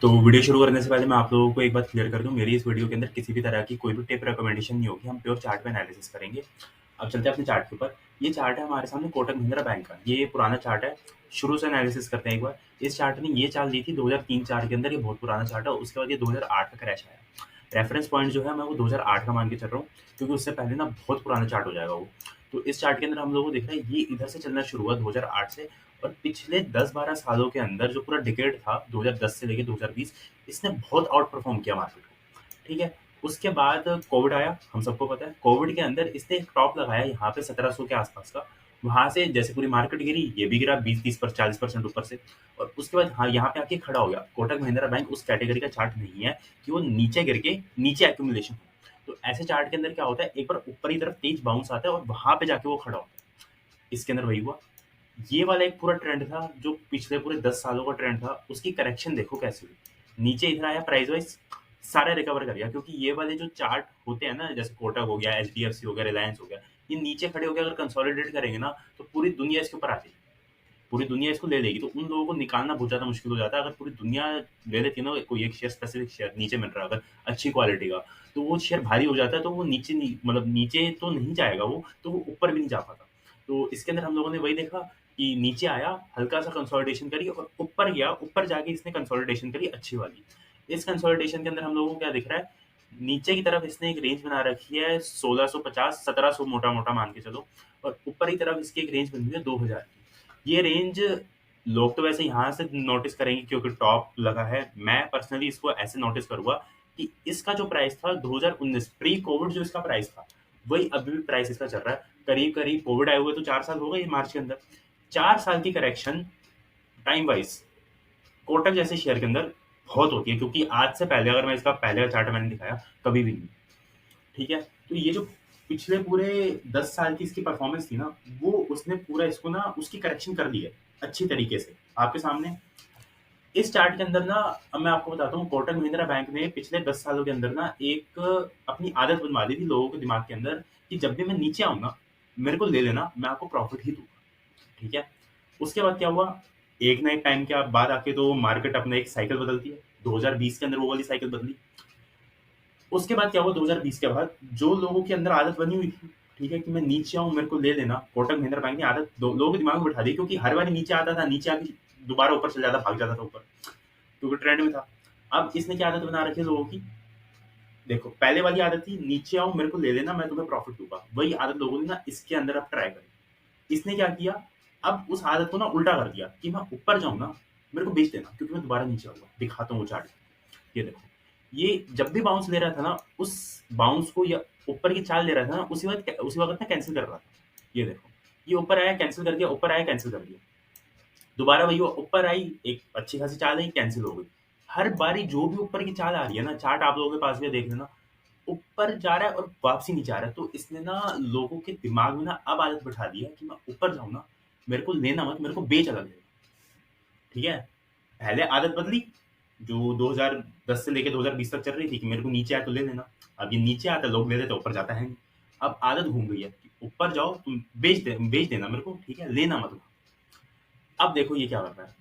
तो वीडियो शुरू करने से पहले मैं आप लोगों को एक बात क्लियर कर दूं, मेरी इस वीडियो के अंदर किसी भी तरह की कोई भी टिप रिकमेंडेशन नहीं होगी। हम प्योर चार्ट पे एनालिसिस करेंगे। अब चलते हैं अपने चार्ट के ऊपर। ये चार्ट है हमारे सामने कोटक महिंद्रा बैंक का। ये पुराना चार्ट है। शुरू से एनालिसिस करते हैं एक बार। इस चार्ट ने ये चाल दी थी 2003-4 के अंदर। ये बहुत पुराना चार्ट है। उसके बाद ये 2008 का क्रैश आया। रेफरेंस पॉइंट जो है मैं वो 2008 का मान के चल रहा हूँ, क्योंकि उससे पहले ना बहुत पुराना चार्ट हो जाएगा वो। तो इस चार्ट के अंदर हम लोगों को दिख रहा है ये इधर से चलना शुरू हुआ 2008 से, और पिछले 10-12 सालों के अंदर जो पूरा डिकेड था 2010 से लेके 2020, इसने बहुत आउट परफॉर्म किया मार्केट को। ठीक है। उसके बाद कोविड आया, हम सबको पता है। कोविड के अंदर इसने एक टॉप लगाया यहाँ पे 1700 के आसपास का। वहां से जैसे पूरी मार्केट गिरी, ये भी गिरा 20-30-40% ऊपर से। और उसके बाद हाँ यहाँ पे आके खड़ा हो गया। कोटक महिंद्रा बैंक उस कैटेगरी का चार्ट नहीं है कि वो नीचे गिर के नीचे एक्यूमुलेशन हो। तो ऐसे चार्ट के अंदर क्या होता है, एक बार ऊपर की तरफ तेज बाउंस आता है और वहां पे जाके वो खड़ा होता है। इसके अंदर वही हुआ। ये वाला एक पूरा ट्रेंड था जो पिछले पूरे 10 सालों का ट्रेंड था, उसकी करेक्शन देखो कैसी हुई। नीचे इधर आया प्राइस वाइज, सारा रिकवर कर गया, क्योंकि ये वाले जो चार्ट होते हैं ना, जैसे कोटक हो गया, एचडीएफसी हो गया, रिलायंस हो गया, ये नीचे खड़े होकर अगर कंसोलिडेट करेंगे ना तो पूरी दुनिया इसके ऊपर आ जाएगी। पूरी दुनिया इसको ले लेगी। तो उन लोगों को निकालना बहुत ज्यादा मुश्किल हो जाता है। अगर पूरी दुनिया ले लेती है ना कोई एक शेयर, स्पेसिफिक शेयर नीचे मिल रहा है अगर अच्छी क्वालिटी का, तो वो शेयर भारी हो जाता है। तो वो नीचे नहीं, मतलब नीचे तो नहीं जाएगा वो, तो वो ऊपर भी नहीं जा पाता। तो इसके अंदर हम लोगों ने वही देखा कि नीचे आया, हल्का सा कंसोलिडेशन करी और ऊपर गया। ऊपर जाके इसने कंसोलिडेशन करी अच्छी वाली। इस कंसोलिडेशन के अंदर हम लोगों को क्या दिख रहा है, नीचे की तरफ इसने एक रेंज बना रखी है 1650-1700, मोटा मोटा मान के चलो। और ऊपर की तरफ इसकी एक रेंज बनी हुई है 2000 की। ये रेंज लोग तो वैसे यहाँ से नोटिस करेंगे क्योंकि टॉप लगा है। मैं पर्सनली इसको ऐसे नोटिस करूंगा कि इसका जो प्राइस था 2019 प्री कोविड, जो इसका प्राइस था वही अभी भी प्राइस इसका चल रहा है। करीब करीब कोविड आए हुए तो 4 साल हो गए मार्च के अंदर। 4 साल की करेक्शन टाइम वाइज कोटक जैसे शेयर के अंदर बहुत होती है, क्योंकि आज से पहले, अगर मैं इसका पहले का चार्ट मैंने दिखाया, कभी भी नहीं। ठीक है। तो ये जो पिछले पूरे 10 साल की इसकी परफॉर्मेंस थी ना, वो उसने पूरा इसको ना उसकी करेक्शन कर दी है अच्छी तरीके से आपके सामने। इस चार्ट के अंदर ना, अब मैं आपको बताता हूँ, कोटक महिंद्रा बैंक ने पिछले 10 सालों के अंदर ना एक अपनी आदत बनवा दी थी लोगों के दिमाग के अंदर कि जब भी मैं नीचे आऊँ ना, मेरे को ले लेना, मैं आपको प्रॉफिट ही दूंगा। ठीक है। उसके बाद क्या हुआ, एक ना एक टाइम के बाद आके तो मार्केट अपना एक साइकिल बदलती है। 2020 के अंदर वो वाली साइकिल बदली। उसके बाद क्या हुआ, 2020 के बाद जो लोगों के अंदर आदत बनी हुई थी, ठीक है, कि मैं नीचे आऊं मेरे को ले लेना, कोटक महिंद्रा बैंक ने आदत लोगों के दिमाग में बिठा दी, क्योंकि हर बार नीचे आता था, नीचे आके दोबारा ऊपर चल जाता, भाग जाता था ऊपर, क्योंकि ट्रेंड में था। अब इसने क्या आदत बना रखी है लोगों की, देखो पहले वाली आदत थी नीचे आओ मेरे को ले लेना, मैं तुम्हें प्रॉफिट दूंगा, वही आदत लोगों ने ना इसके अंदर अब ट्राई करी। इसने क्या किया, अब उस आदत को ना उल्टा कर दिया कि मैं ऊपर जाऊं ना, मेरे को बेच देना, क्योंकि मैं दोबारा नीचे आऊंगा। दिखाता हूँ वो चार्ट। ये देखो, ये जब भी बाउंस ले रहा था ना, उस बाउंस को या ऊपर की चाल ले रहा था ना, उसी वक्त ना कैंसिल कर रहा था। ये देखो, ये ऊपर आया कैंसिल कर दिया, ऊपर आया कैंसिल कर दिया, दोबारा वही हुआ, ऊपर आई एक अच्छी खासी चाल आई, कैंसिल हो गई। हर बारी जो भी ऊपर की चाल आ रही है ना, चार्ट आप लोगों के पास भी है, देख लेना, ऊपर जा रहा है और वापसी नीचे आ रहा है। तो इसने ना लोगों के दिमाग में ना अब आदत बिठा दी है कि मैं ऊपर जाऊं ना, मेरे को लेना मत, मेरे को बेच अलग लेना। ठीक है। पहले आदत बदली, जो 2010 से लेके 2020 तक चल रही थी कि मेरे को नीचे आया तो ले लेना। अब ये नीचे आता, लोग ले लेते, ऊपर जाता है नहीं। अब आदत घूम गई है कि ऊपर जाओ तुम, बेच देना मेरे को, ठीक है, लेना मत। अब देखो ये क्या कर रहा है,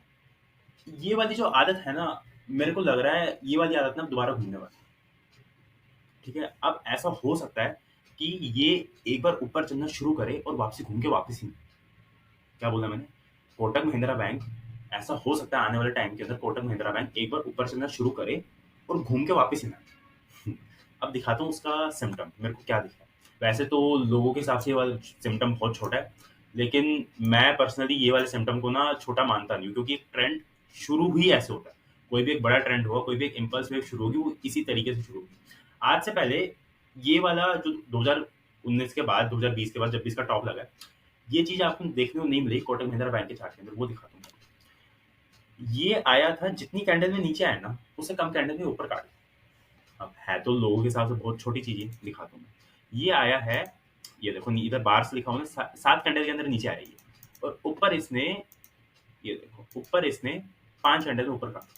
ये वाली जो आदत है ना, मेरे को लग रहा है ये वाली आदत ना दोबारा घूमने वाली है। ठीक है। अब ऐसा हो सकता है कि ये एक बार ऊपर चलना शुरू करे और वापसी घूम के वापस ही, क्या बोला मैंने, कोटक महिंद्रा बैंक, ऐसा हो सकता है आने वाले टाइम के अंदर कोटक महिंद्रा बैंक एक बार ऊपर चलना शुरू करे और घूम के वापस ही ना। अब दिखाता हूँ उसका सिम्टम मेरे को क्या दिखा है। वैसे तो लोगों के हिसाब से ये वाला सिम्टम बहुत छोटा है, लेकिन मैं पर्सनली ये वाले सिम्टम को ना छोटा मानता नहीं हूँ, क्योंकि ट्रेंड शुरू ही ऐसे होता है। कोई भी एक बड़ा ट्रेंड होगा, कोई भी एक इम्पल्स वेव शुरू होगी, वो इसी तरीके से शुरू होगी। आज से पहले ये वाला जो 2019 के बाद, 2020 के बाद जब भी इसका टॉप लगा है, ये चीज आपको देखने को नहीं मिली कोटक महिंद्रा बैंक के चार्ट के अंदर। वो दिखाता हूँ। ये आया था, जितनी कैंडल में नीचे आया ना, उससे कम कैंडल में ऊपर काट। अब है तो लोगों के हिसाब से बहुत छोटी चीज है, दिखाता हूँ मैं। ये आया है, ये देखो इधर बार से लिखा हुआ है, 7 कैंडल के अंदर नीचे आ रही है, और ऊपर इसने, ये देखो ऊपर इसने 5 कैंडल में ऊपर काटा।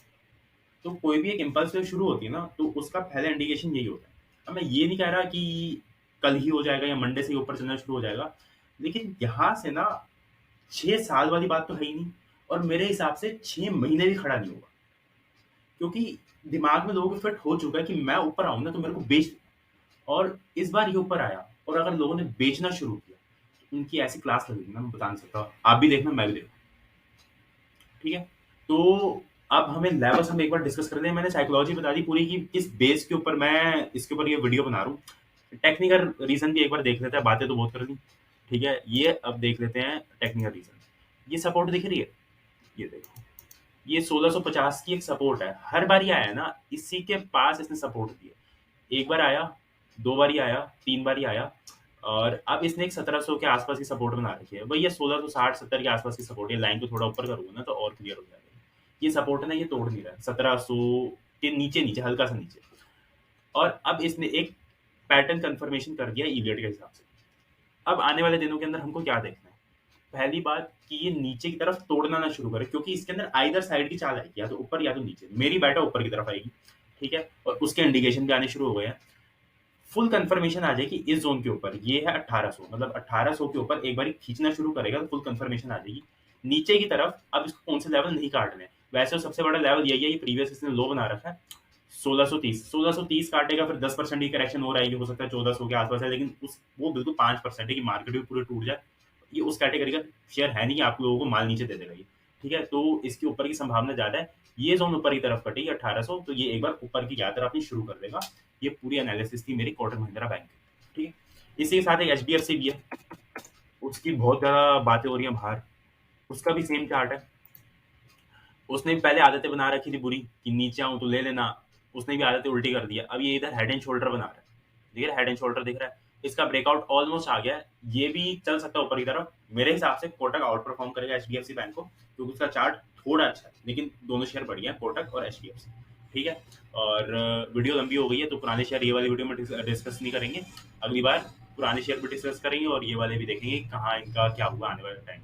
तो कोई भी एक इम्पल्स वेव शुरू होती है ना, तो उसका पहला इंडिकेशन यही होता है। अब मैं ये नहीं कह रहा कि कल ही हो जाएगा या मंडे से ही ऊपर चलना शुरू हो जाएगा, लेकिन यहाँ से ना 6 साल वाली बात तो है ही नहीं, और मेरे हिसाब से 6 महीने भी खड़ा नहीं होगा। क्योंकि दिमाग में लोगों को फिट हो चुका है कि मैं ऊपर आऊँ ना तो मेरे को बेच दे। और इस बार ये ऊपर आया और अगर लोगों ने बेचना शुरू किया, तो उनकी ऐसी क्लास लगेगी ना, मैं बता नहीं सकता। आप भी देखना, मैं भी देखूँ, ठीक है? तो अब हमें लेवल्स हम एक बार डिस्कस कर लें। मैंने साइकोलॉजी बता दी पूरी कि किस बेस के ऊपर मैं इसके ऊपर ये वीडियो बना रहा हूँ। टेक्निकल रीज़न भी एक बार देख लेते हैं, बातें तो बहुत कर ली, ठीक है? ये अब देख लेते हैं टेक्निकल रीज़न। ये सपोर्ट दिख रही है? ये देखो, ये 1650 की एक सपोर्ट है। हर बार ये आया ना, इसी के पास इसने सपोर्ट दिया। एक बार आया, 2 बार ही आया, 3 बार ही आया और अब इसने एक 1700 के आसपास की सपोर्ट बना रखी है। भाई ये 1660-70 के आसपास की सपोर्ट है। लाइन को थोड़ा ऊपर करूँगा ना तो और क्लियर हो जाएगा। ये सपोर्ट है ना, ये तोड़ नहीं रहा है। 1700 के नीचे-नीचे, हल्का-सा नीचे। और अब इसने एक पैटर्न कन्फर्मेशन कर दिया इलियट के हिसाब से। अब आने वाले दिनों के अंदर हमको क्या देखना है? पहली बात कि ये नीचे की तरफ तोड़ना ना शुरू करे, क्योंकि इसके अंदर आइदर साइड की चाल आएगी, या तो ऊपर या तो नीचे। मेरी बेटा ऊपर की तरफ आएगी, ठीक है? और उसके इंडिकेशन भी आने शुरू हो गए हैं। फुल कंफर्मेशन आ जाएगी इस जोन के ऊपर। ये है 1800, मतलब 1800 के ऊपर एक बार खींचना शुरू करेगा तो फुल कंफर्मेशन आ जाएगी। नीचे की तरफ अब इसको कौन से लेवल नहीं काटने हैं। वैसे तो सबसे बड़ा लेवल यही है, ये प्रीवियस इसने लो बना रखा है 1630 काटेगा, फिर 10% की करेक्शन हो आएगी, हो सकता है 1400 के आसपास है, लेकिन उस वो बिल्कुल 5% है कि मार्केट भी पूरे टूट जाए। ये उस कैटेगरी का शेयर है नहीं कि आप लोगों को माल नीचे दे देगा ये, ठीक है? तो इसके ऊपर की संभावना ज्यादा है। ये जोन ऊपर की तरफ कटेगी 1800, तो ये एक बार ऊपर की यात्रा अपनी शुरू कर देगा। ये पूरी एनालिसिस थी मेरी कोटक महिंद्रा बैंक की, ठीक है? इसी के साथ एक एचडीएफसी भी है, उसकी बहुत ज्यादा बातें हो रही हैं बाहर। उसका भी सेम चार्ट है। उसने भी पहले आदतें बना रखी थी बुरी कि नीचे आऊं तो ले लेना, उसने भी आदतें उल्टी कर दिया। अब ये इधर हेड एंड शोल्डर बना रहा है, दिख रहा है? हेड एंड शोल्डर दिख रहा है? इसका ब्रेकआउट ऑलमोस्ट आ गया है। ये भी चल सकता है ऊपर की तरफ। मेरे हिसाब से कोटक आउट परफॉर्म करेगा एचडीएफसी बैंक को, क्योंकि उसका चार्ट थोड़ा अच्छा है, लेकिन दोनों शेयर बढ़िया है, कोटक और एचडीएफसी, ठीक है? और वीडियो लंबी हो गई है तो पुराने शेयर ये वाली वीडियो में डिस्कस नहीं करेंगे। अगली बार पुराने शेयर भी डिस्कस करेंगे और ये वाले भी देखेंगे कहाँ इनका क्या हुआ आने वाले टाइम।